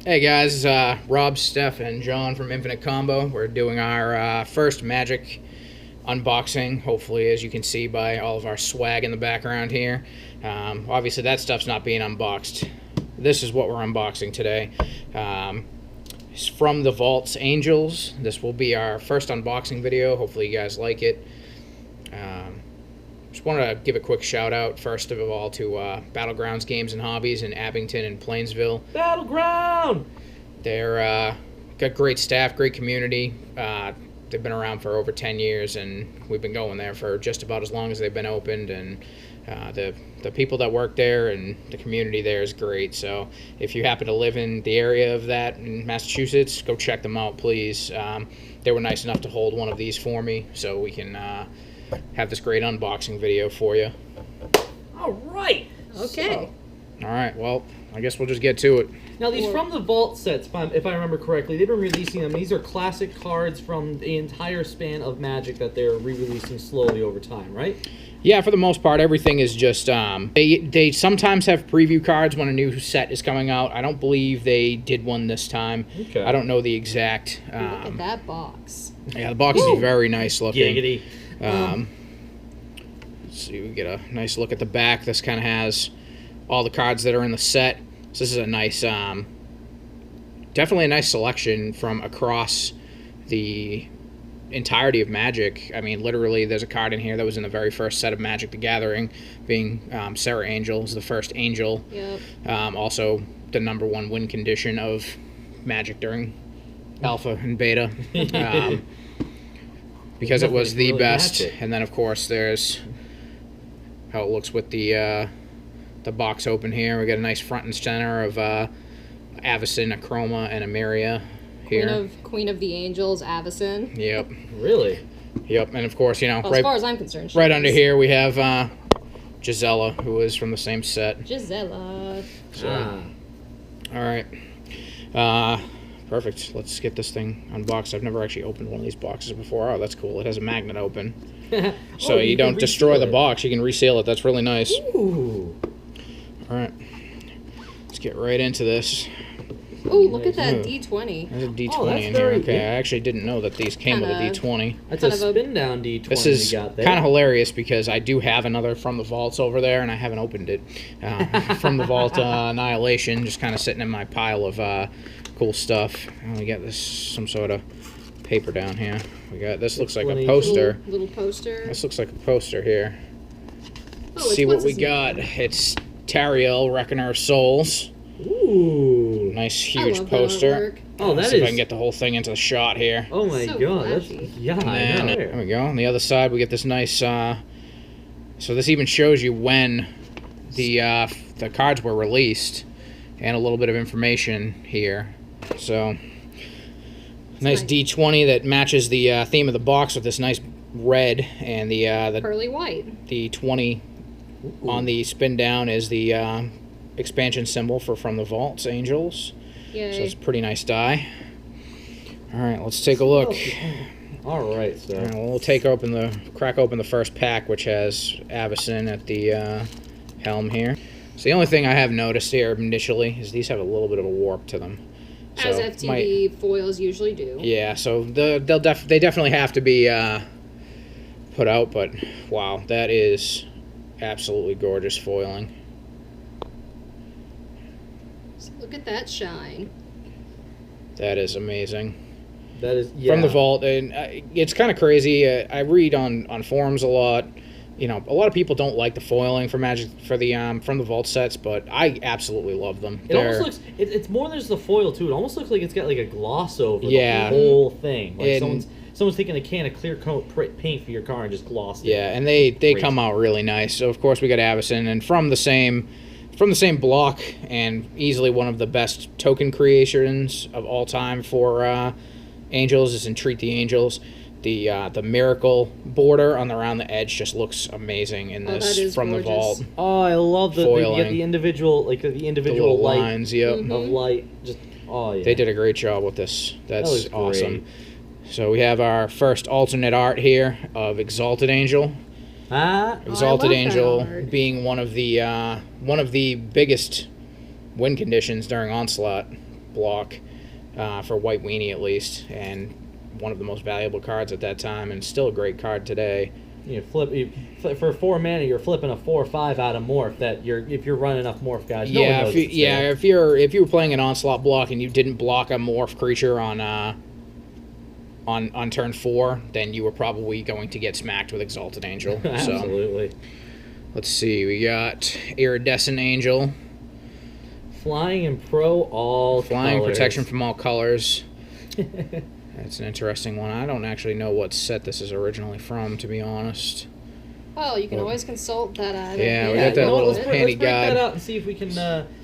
Hey guys, Rob, Steph, and John from Infinite Combo. We're doing our first Magic unboxing, hopefully, as you can see by all of our swag in the background here. Obviously, that stuff's not being unboxed. This is what we're unboxing today. It's from the Vaults Angels. This will be our first unboxing video. Hopefully, you guys like it. Just want to give a quick shout out, first of all, to Battlegrounds Games and Hobbies in Abington and Plainsville. Battleground! They're got great staff, great community. They've been around for over 10 years, and we've been going there for just about as long as they've been opened. And the people that work there and the community there is great. So if you happen to live in the area of that in Massachusetts, go check them out, please. They were nice enough to hold one of these for me, so we can have this great unboxing video for you. All right. Okay. All right, well, I guess we'll just get to it. Now, these from the Vault sets, if I remember correctly, they've been releasing them. These are classic cards from the entire span of Magic that they're re-releasing slowly over time, right? Yeah, for the most part, everything is just, they sometimes have preview cards when a new set is coming out. I don't believe they did one this time. Okay. I don't know the exact. Look at that box. Yeah, the box is very nice looking. Giggity. Let's see, we get a nice look at the back. This kind of has all the cards that are in the set. So this is a nice, definitely a nice selection from across the entirety of Magic. I mean, literally, there's a card in here that was in the very first set of Magic the Gathering, being Serra Angel is the first Angel. Yep. Also, the #1 win condition of Magic during Alpha and Beta. Because it was the really best. Magic. And then, of course, there's how it looks with the box open here. We got a nice front and center of Avacyn, Akroma, and Emeria here. Queen of the Angels, Avacyn. Yep. Really? Yep. And, of course, you know, Well, as far as I'm concerned. right under here we have Gisela, who is from the same set. Gisela. So, all right. Perfect. Let's get this thing unboxed. I've never actually opened one of these boxes before. Oh, that's cool. It has a magnet open. So you don't destroy the box. You can reseal it. That's really nice. Ooh. All right. Let's get right into this. Oh, look at that Ooh. D20. There's a D20 Oh, that's in here. very Okay, good. I actually didn't know that these came with a Kinda- D20. That's a Kind of a- spin down D20 This is you got there. kind of hilarious because I do have another from the Vaults over there, and I haven't opened it. From the Vault Annihilation, just kind of sitting in my pile of cool stuff. And we got this some sort of paper down here. We got this looks like a Explanation. poster. Little poster. This looks like a poster here. Oh, it's See what what's we his got. name? It's Tariel, Reckoner of Souls. Ooh. Nice I huge love that poster. artwork. Oh, that See if I is- can get the whole thing into the shot here. Oh my So god. flashy. That's, yeah, And I then, know. there we go. On the other side, we get this nice. So this even shows you when the cards were released, and a little bit of information here. So nice nice. D20 that matches the theme of the box with this nice red, and the Pearly white. the 20 on the spin down is the expansion symbol for From the Vaults Angels. Yay. So it's a pretty nice die. All right, let's take a look. All right, so. All right, well, we'll crack open the first pack, which has Avacyn at the helm here. So the only thing I have noticed here initially is these have a little bit of a warp to them. So As FTV foils usually do. yeah, so they definitely have to be put out, but wow, that is absolutely gorgeous foiling. So look at that shine. That is amazing. That is, yeah. From the Vault, and it's kind of crazy. I read on forums a lot. You know, a lot of people don't like the foiling for Magic for the From the Vault sets, but I absolutely love them. It almost looks, it's more than just the foil, too. It almost looks like it's got like a gloss over Yeah. the whole thing. Like And- someone's taking a can of clear coat paint for your car and just glossed it. Yeah, and they Great. come out really nice. So of course we got Avacyn, and from the same block, and easily one of the best token creations of all time for Angels is Entreat the Angels. The miracle border around the edge just looks amazing in Oh, this that is From gorgeous. the Vault. Oh, I love you Foiling. get the individual, like the The individual little light lines, yep. Mhm. of light. Just, oh yeah. They did a great job with this. That's was awesome. great. So we have our first alternate art here of Exalted Angel. Ah, Exalted love that Angel art. being one of the biggest win conditions during Onslaught. block for White Weenie at least, and one of the most valuable cards at that time, and still a great card today. For 4 mana, you're flipping a 4/5 out of morph. If you're running enough morph guys. No one Yeah, knows it's there. if you were playing an onslaught block and you didn't block a morph creature on turn 4, then you were probably going to get smacked with Exalted Angel. So Absolutely. let's see, we got Iridescent Angel, Flying and pro all flying colors. protection from all colors. That's an interesting one. I don't actually know what set this is originally from, to be honest. Well, you can always consult that. Yeah, we yeah, got that you know, little let's handy break guide. that out and see if we can.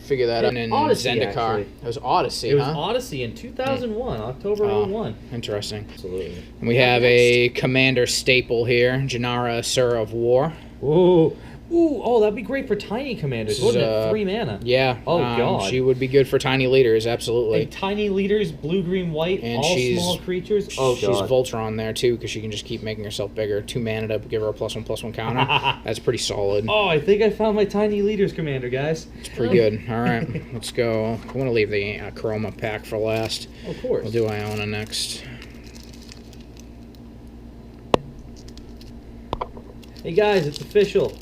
Figure that out It's in Odyssey, Zendikar. actually. It was Odyssey, It was huh? Odyssey in 2001, October Oh. 01. Interesting. Absolutely. And we have a commander staple here, Janara Asura of War. Ooh. Oh, that'd be great for tiny commanders, This wouldn't is, it? 3 mana. Yeah. Oh, God. She would be good for tiny leaders, absolutely. Like tiny leaders, blue, green, white, And all she's- small creatures. Oh, She's God. Voltron there too, because she can just keep making herself bigger. 2 mana to give her a +1/+1 counter. That's pretty solid. Oh, I think I found my tiny leaders commander, guys. It's pretty good. All right, let's go. I want to leave the Chroma pack for last. Of course. We'll do Iona next. Hey guys, it's official.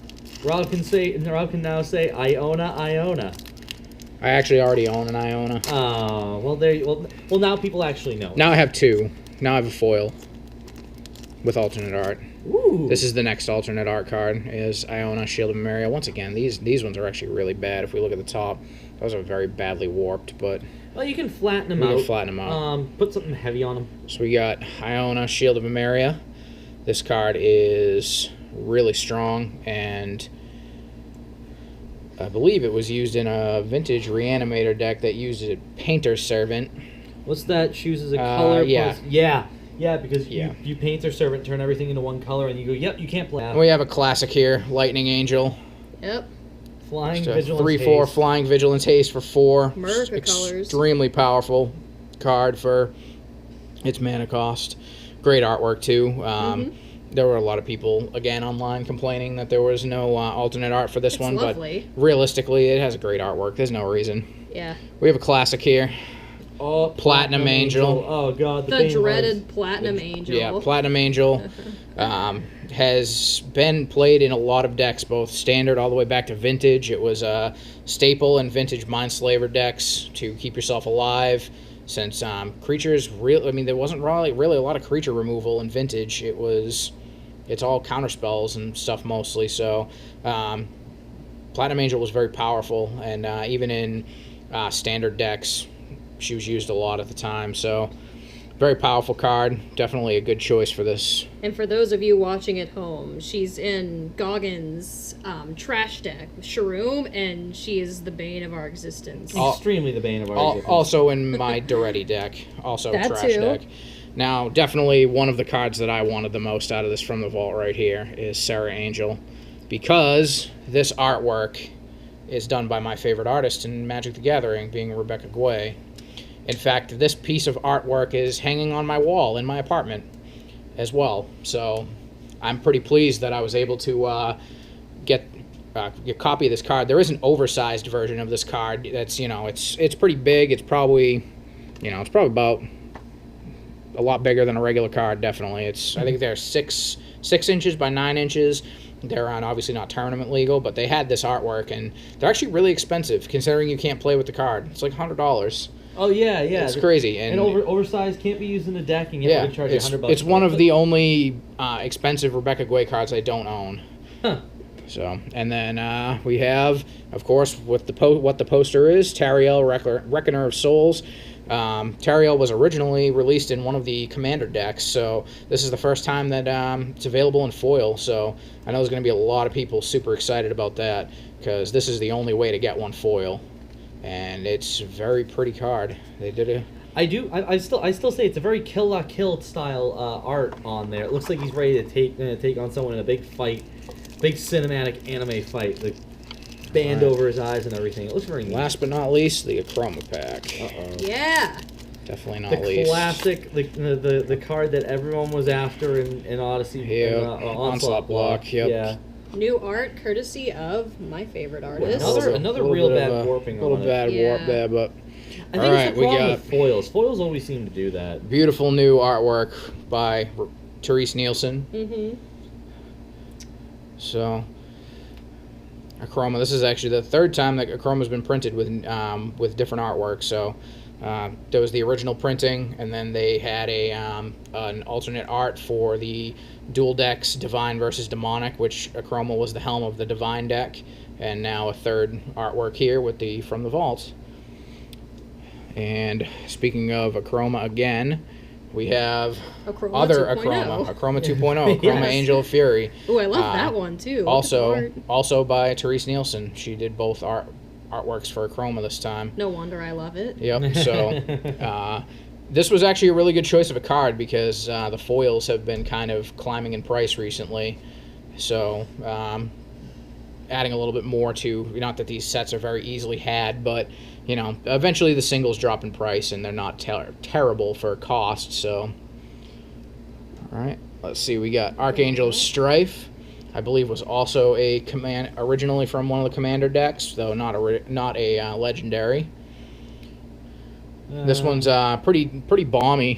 Rob can now say Iona, Iona. I actually already own an Iona. Oh, well, now people actually know. Now I have 2. Now I have a foil with alternate art. Ooh. This is the next alternate art card, is Iona, Shield of Memoria. Once again, these ones are actually really bad. If we look at the top, those are very badly warped, but Well, you can flatten them we out. can flatten them out. Put something heavy on them. So we got Iona, Shield of Memoria. This card is really strong, and I believe it was used in a vintage Reanimator deck that used a Painter's Servant. What's that? Chooses a color. yeah. plus- yeah, because Yeah. you paint their servant, turn everything into one color, and you go, yep, you can't play. And we have a classic here, Lightning Angel. Yep. Flying Just a vigilance. 3/4 haste. flying Vigilance Haste for 4. America colors. Extremely powerful card for its mana cost. Great artwork too. There were a lot of people again online complaining that there was no alternate art for this It's one, lovely. but realistically, it has a great artwork. There's no reason. Yeah. We have a classic here. Oh, Platinum Angel. Oh god, The Bane dreaded Platinum Angel. Yeah, Platinum Angel has been played in a lot of decks, both standard all the way back to vintage. It was a staple in vintage Mindslaver decks to keep yourself alive. Since creatures, there wasn't really a lot of creature removal in vintage. It's all counter spells and stuff mostly. So, Platinum Angel was very powerful, and even in standard decks, she was used a lot at the time. So, very powerful card. Definitely a good choice for this. And for those of you watching at home, she's in Goggins' trash deck with Sharoom, and she is the bane of our existence. Extremely the bane of our existence. Also in my Duretti deck, also That trash too. deck. Now, definitely one of the cards that I wanted the most out of this from the vault right here is Serra Angel, because this artwork is done by my favorite artist in Magic the Gathering, being Rebecca Guay. In fact, this piece of artwork is hanging on my wall in my apartment as well. So I'm pretty pleased that I was able to get a copy of this card. There is an oversized version of this card that's, it's pretty big. It's probably, it's probably about a lot bigger than a regular card, definitely. I think they're 6 inches by 9 inches. They're obviously not tournament legal, but they had this artwork, and they're actually really expensive considering you can't play with the card. It's like $100. Oh yeah. It's crazy. And oversized can't be used in a deck, and yet Yeah, they charge you $100. it's one of the only expensive Rebecca Guay cards I don't own. Huh. So, and then we have, of course, what the poster is, Tariel, Reckoner of Souls. Tariel was originally released in one of the Commander decks, so this is the first time that it's available in foil. So I know there's going to be a lot of people super excited about that, because this is the only way to get one foil, and it's a very pretty card. They did a I still say it's a very Kill La Kill style art on there. It looks like he's ready to take on someone in a big fight, big cinematic anime fight. The band over his eyes and everything. It looks very neat. Last but not least, the Chroma pack. Yeah. Definitely not The least. classic, the card that everyone was after in Odyssey. Yeah, Onslaught Block. yep. Yeah. New art courtesy of my favorite artist. Another Little real bit bad of a warping little on it. bad Yeah. warp there, but I think Alright, it's the we problem got- with foils. Foils always seem to do that. Beautiful new artwork by Therese Nielsen. Mm-hmm. So, Achroma. This is actually the third time that Achroma's been printed with different artwork. So, there was the original printing, and then they had an alternate art for the dual decks Divine versus Demonic, which Achroma was the helm of the Divine deck, and now a third artwork here with the From the Vault. And speaking of Achroma again, we have Achroma other 2.0. Achroma 2.0, Achroma Yes. Angel of Fury. Ooh, I love that one too. Look at the art. Also by Therese Nielsen. She did both artworks for Achroma this time. No wonder I love it. Yep. So this was actually a really good choice of a card because the foils have been kind of climbing in price recently. So adding a little bit more to, not that these sets are very easily had, but you know, eventually the singles drop in price and they're not terrible for cost. So, all right, let's see. We got Archangel of Strife. I believe was also a originally from one of the commander decks, though not a legendary. This one's pretty balmy.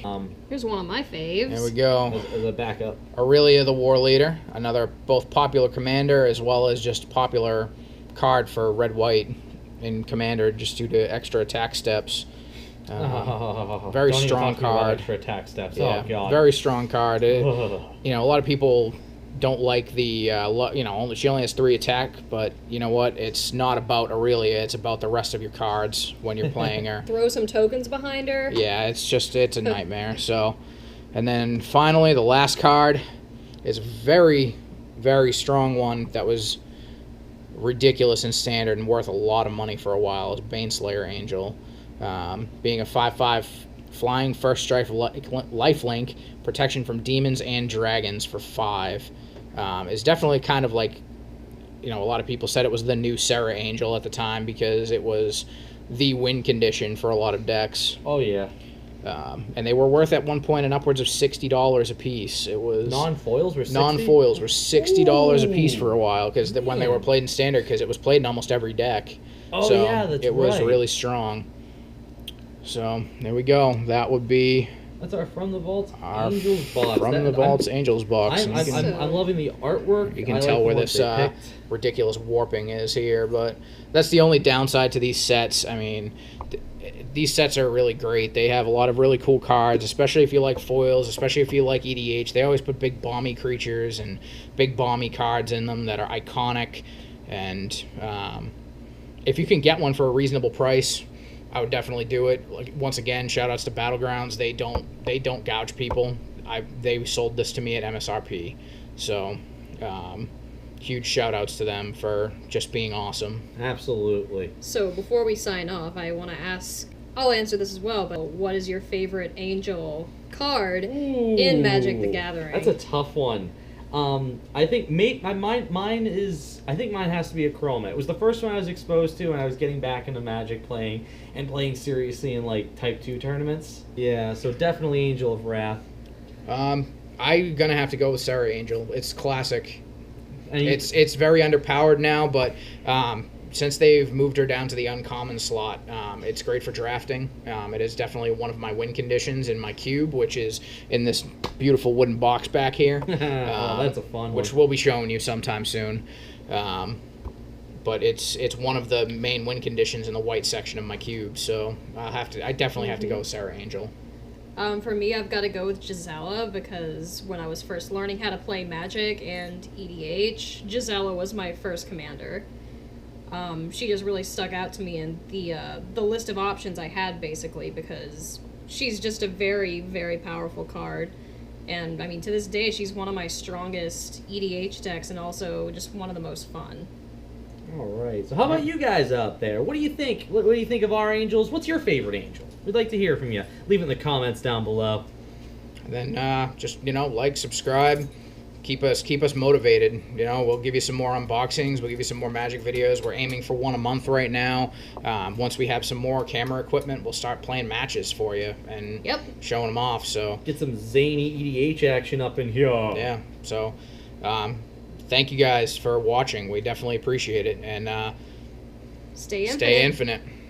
Here's one of my faves. There we go. As a backup. Aurelia the War Leader, another both popular commander as well as just popular card for red-white in commander just due to extra attack steps. Very Don't even strong talk to me about card. extra attack steps. Yeah, Oh god. very strong card. Ugh. You know, a lot of people don't like the, she only has 3 attack, but you know what? It's not about Aurelia. It's about the rest of your cards when you're playing her. Throw some tokens behind her. Yeah, it's a nightmare. So, and then finally, the last card is a very, very strong one that was ridiculous in standard and worth a lot of money for a while. It's Baneslayer Angel. Being a 5/5 flying first strike lifelink, protection from demons and dragons for 5. Is definitely kind of like, a lot of people said it was the new Serra Angel at the time because it was the win condition for a lot of decks. Oh yeah. And they were worth at one point an upwards of $60 a piece. It was Non-foils were 60? non-foils were $60 a piece Ooh. for a while because when they were played in standard, because it was played in almost every deck. Oh So yeah, that's it was right. really strong. So there we go. That would be That's our From the Vault our Angels box. From the Vault's Angels box. I'm, And you can, So- I'm loving the artwork. you can I tell like where the this ones they picked. ridiculous warping is here, but that's the only downside to these sets. I mean, these sets are really great. They have a lot of really cool cards, especially if you like foils, especially if you like EDH. They always put big bomby creatures and big bomby cards in them that are iconic. And if you can get one for a reasonable price, I would definitely do it. Like, once again, shout outs to Battlegrounds. They don't gouge people. They sold this to me at MSRP. So huge shout outs to them for just being awesome. Absolutely. So before we sign off, I want to ask. I'll answer this as well. But what is your favorite angel card in Magic the Gathering? That's a tough one. I think mine is. I think mine has to be Achroma. It was the first one I was exposed to when I was getting back into Magic, playing seriously in like Type 2 tournaments. Yeah, so definitely Angel of Wrath. I'm gonna have to go with Serra Angel. It's classic. And It's very underpowered now, but since they've moved her down to the uncommon slot, it's great for drafting. It is definitely one of my win conditions in my cube, which is in this beautiful wooden box back here. oh, that's a fun Which one. we'll be showing you sometime soon. But it's one of the main win conditions in the white section of my cube, so I definitely have to go with Serra Angel. For me, I've got to go with Gisela because when I was first learning how to play Magic and EDH, Gisela was my first commander. She just really stuck out to me in the list of options I had, basically, because she's just a very, very powerful card. And, I mean, to this day, she's one of my strongest EDH decks and also just one of the most fun. All right. So how about you guys out there? What do you think? What do you think of our angels? What's your favorite angel? We'd like to hear from you. Leave it in the comments down below. And then just like, subscribe, keep us motivated. We'll give you some more unboxings. We'll give you some more Magic videos. We're aiming for one a month right now. Once we have some more camera equipment, we'll start playing matches for you and showing them off. So Get some zany EDH action up in here. yeah. So thank you guys for watching. We definitely appreciate it. And Stay infinite. stay infinite.